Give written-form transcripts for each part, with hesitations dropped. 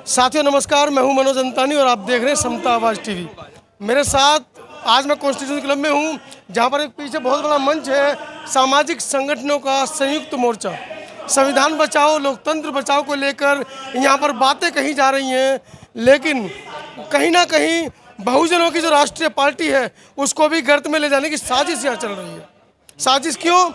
साथियों नमस्कार, मैं हूं मनोज अंतानी और आप देख रहे हैं समता आवाज़ टीवी। मेरे साथ आज मैं कॉन्स्टिट्यूशन क्लब में हूं, जहां पर एक पीछे बहुत बड़ा मंच है, सामाजिक संगठनों का संयुक्त मोर्चा। संविधान बचाओ, लोकतंत्र बचाओ को लेकर यहां पर बातें कही जा रही हैं, लेकिन कहीं ना कहीं बहुजनों की जो राष्ट्रीय पार्टी है उसको भी गर्त में ले जाने की साजिश यहाँ चल रही है। साजिश क्यों?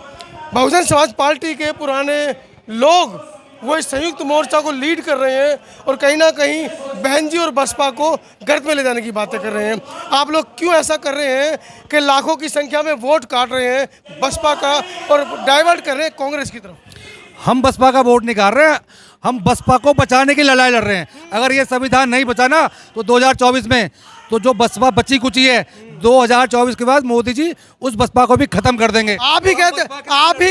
बहुजन समाज पार्टी के पुराने लोग वो इस संयुक्त मोर्चा को लीड कर रहे हैं और कहीं ना कहीं बहन जी और बसपा को गर्त में ले जाने की बातें कर रहे हैं। आप लोग क्यों ऐसा कर रहे हैं कि लाखों की संख्या में वोट काट रहे हैं बसपा का और डाइवर्ट कर रहे हैं कांग्रेस की तरफ? हम बसपा का वोट नहीं काट रहे हैं, हम बसपा को बचाने की लड़ाई लड़ रहे हैं। अगर ये संविधान नहीं बचाना तो 2024 में तो जो बसपा बची कुची है 2024 के बाद मोदी जी उस बसपा को भी खत्म कर देंगे। आप ही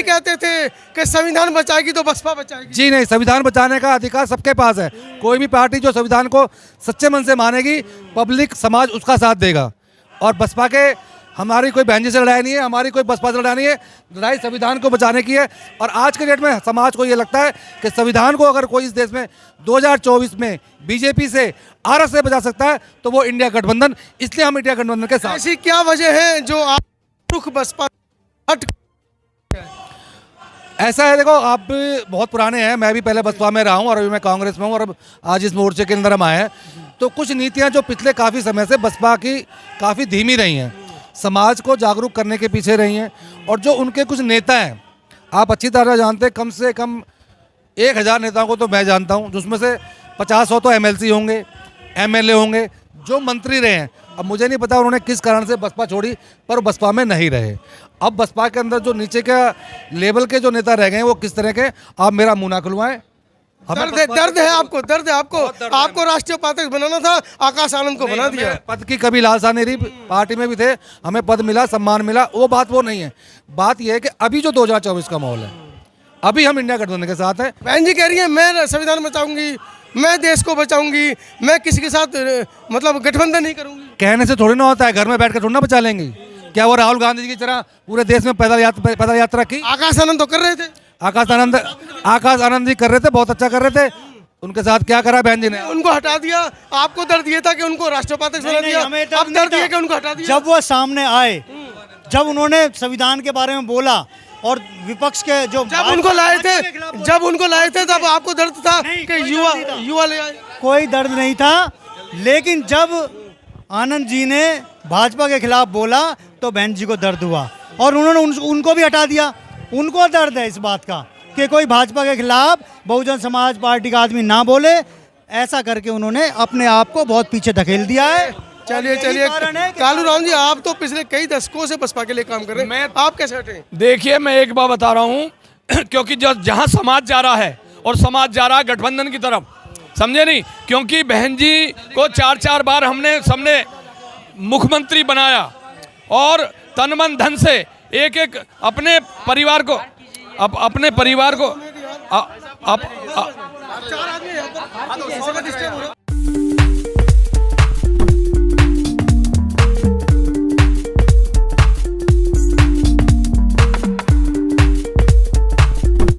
कहते थे कि संविधान बचाएगी तो बसपा बचाएगी। जी नहीं, संविधान बचाने का अधिकार सबके पास है। कोई भी पार्टी जो संविधान को सच्चे मन से मानेगी, पब्लिक समाज उसका साथ देगा। और बसपा के हमारी कोई बहन जी से लड़ाई नहीं है, हमारी कोई बसपा से लड़ाई नहीं है, लड़ाई संविधान को बचाने की है। और आज के डेट में समाज को ये लगता है कि संविधान को अगर कोई इस देश में 2024 में बीजेपी से आरएस से बचा सकता है तो वो इंडिया गठबंधन, इसलिए हम इंडिया गठबंधन के साथ। ऐसी क्या वजह है जो आप रुख बसपा हट? ऐसा है, देखो आप बहुत पुराने हैं, मैं भी पहले बसपा में रहा हूँ और अभी मैं कांग्रेस में हूँ और अब आज इस मोर्चे के अंदर हम आए हैं। तो कुछ नीतियाँ जो पिछले काफ़ी समय से बसपा की काफ़ी धीमी रही हैं, समाज को जागरूक करने के पीछे रही हैं। और जो उनके कुछ नेता हैं, आप अच्छी तरह जानते हैं, कम से कम 1000 नेताओं को तो मैं जानता हूं, जिसमें से 50-100 तो एमएलसी होंगे, एमएलए होंगे, जो मंत्री रहे हैं। अब मुझे नहीं पता उन्होंने किस कारण से बसपा छोड़ी, पर बसपा में नहीं रहे। अब बसपा के अंदर जो नीचे का लेवल के जो नेता रह गए हैं वो किस तरह के, आप मेरा मुँह ना खुलवाएं। दर्द है आपको राष्ट्रीय उपाध्यक्ष बनाना था, आकाश आनंद को बना दिया। पद की कभी लालसा नहीं रही, पार्टी में भी थे, हमें पद मिला, सम्मान मिला, वो बात वो नहीं है। बात यह है कि अभी जो 2024 का माहौल है, अभी हम इंडिया गठबंधन के साथ हैं। बहन जी कह रही है मैं संविधान बचाऊंगी, मैं देश को बचाऊंगी, मैं किसी के साथ मतलब गठबंधन नहीं करूंगी। कहने से थोड़ी ना होता है, घर में बैठ कर थोड़ी ना बचा लेंगे। क्या वो राहुल गांधी जी की तरह पूरे देश में पैदल यात्रा की? आकाश आनंद तो कर रहे थे, आकाश आनंद जी कर रहे थे, बहुत अच्छा कर रहे थे। उनके साथ क्या करा बहन जी ने? उनको हटा दिया। आपको दर्द ये था कि उनको राष्ट्रीय उपाध्यक्ष बना दिया, अब दर्द ये कि उनको हटा दिया। जब वो सामने आए, जब उन्होंने संविधान के बारे में बोला और विपक्ष के जो जब उनको लाए थे तब आपको दर्द था कि युवा ले आए? कोई दर्द नहीं था, लेकिन जब आनंद जी ने भाजपा के खिलाफ बोला तो बहन जी को दर्द हुआ और उन्होंने उनको भी हटा दिया। उनको दर्द है इस बात का कि कोई भाजपा के खिलाफ बहुजन समाज पार्टी का आदमी ना बोले। ऐसा करके उन्होंने अपने आप को बहुत पीछे धकेल दिया है। चलिए कालू राम जी, आप तो पिछले कई दशकों से बसपा के लिए काम कर रहे हैं, आप कैसे हटे? देखिए, मैं एक बात बता रहा हूँ क्योंकि जहाँ समाज जा रहा है और समाज जा रहा है गठबंधन की तरफ, समझे नहीं? क्योंकि बहन जी को 4 बार हमने सबने मुख्यमंत्री बनाया और तन मन धन से एक अपने परिवार को